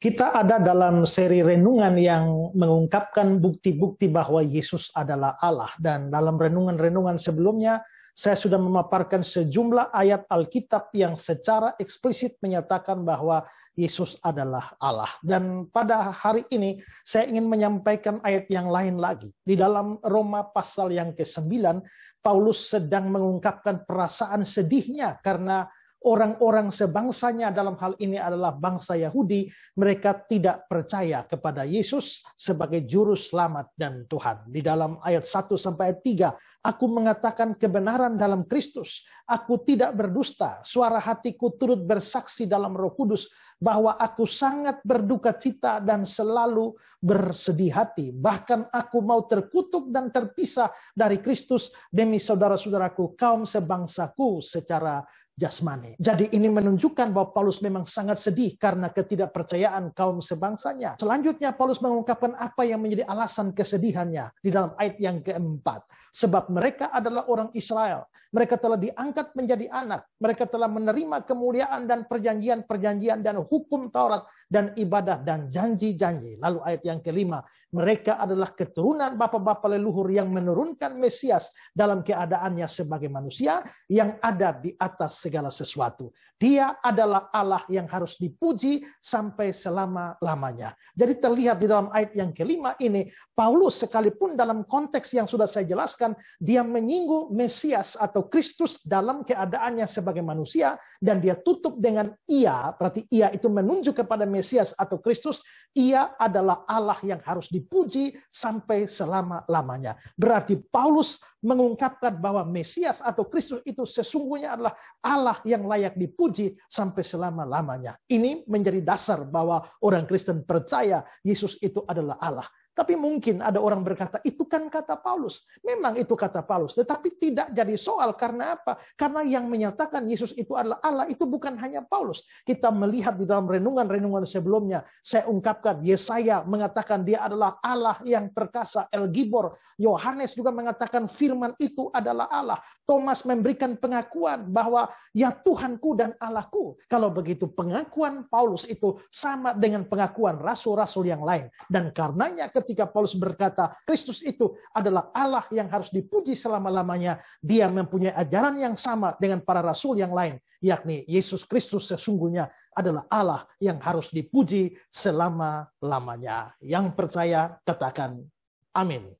Kita ada dalam seri renungan yang mengungkapkan bukti-bukti bahwa Yesus adalah Allah. Dan dalam renungan-renungan sebelumnya, saya sudah memaparkan sejumlah ayat Alkitab yang secara eksplisit menyatakan bahwa Yesus adalah Allah. Dan pada hari ini, saya ingin menyampaikan ayat yang lain lagi. Di dalam Roma pasal yang ke-9, Paulus sedang mengungkapkan perasaan sedihnya karena orang-orang sebangsanya dalam hal ini adalah bangsa Yahudi, mereka tidak percaya kepada Yesus sebagai juru selamat dan Tuhan. Di dalam ayat 1-3, aku mengatakan kebenaran dalam Kristus, aku tidak berdusta, suara hatiku turut bersaksi dalam Roh Kudus bahwa aku sangat berduka cita dan selalu bersedih hati. Bahkan aku mau terkutuk dan terpisah dari Kristus demi saudara-saudaraku, kaum sebangsaku secara jasmani. Jadi ini menunjukkan bahwa Paulus memang sangat sedih karena ketidakpercayaan kaum sebangsanya. Selanjutnya Paulus mengungkapkan apa yang menjadi alasan kesedihannya di dalam ayat yang keempat. Sebab mereka adalah orang Israel. Mereka telah diangkat menjadi anak. Mereka telah menerima kemuliaan dan perjanjian-perjanjian dan hukum Taurat dan ibadah dan janji-janji. Lalu ayat yang kelima, mereka adalah keturunan bapa-bapa leluhur yang menurunkan Mesias dalam keadaannya sebagai manusia yang ada di atas segala sesuatu. Dia adalah Allah yang harus dipuji sampai selama-lamanya. Jadi terlihat di dalam ayat yang kelima ini, Paulus sekalipun dalam konteks yang sudah saya jelaskan, dia menyinggung Mesias atau Kristus dalam keadaannya sebagai manusia, dan dia tutup dengan ia, berarti ia itu menunjuk kepada Mesias atau Kristus, ia adalah Allah yang harus dipuji sampai selama-lamanya. Berarti Paulus mengungkapkan bahwa Mesias atau Kristus itu sesungguhnya adalah Allah yang layak dipuji sampai selama-lamanya. Ini menjadi dasar bahwa orang Kristen percaya Yesus itu adalah Allah. Tapi mungkin ada orang berkata, itu kan kata Paulus. Memang itu kata Paulus. Tetapi tidak jadi soal. Karena apa? Karena yang menyatakan Yesus itu adalah Allah, itu bukan hanya Paulus. Kita melihat di dalam renungan-renungan sebelumnya. Saya ungkapkan, Yesaya mengatakan dia adalah Allah yang perkasa. El Gibor, Yohanes juga mengatakan firman itu adalah Allah. Thomas memberikan pengakuan bahwa ya Tuhanku dan Allahku. Kalau begitu pengakuan Paulus itu sama dengan pengakuan rasul-rasul yang lain. Dan karenanya ketika Paulus berkata Kristus itu adalah Allah yang harus dipuji selama-lamanya, dia mempunyai ajaran yang sama dengan para rasul yang lain, yakni Yesus Kristus sesungguhnya adalah Allah yang harus dipuji selama-lamanya. Yang percaya katakan amin.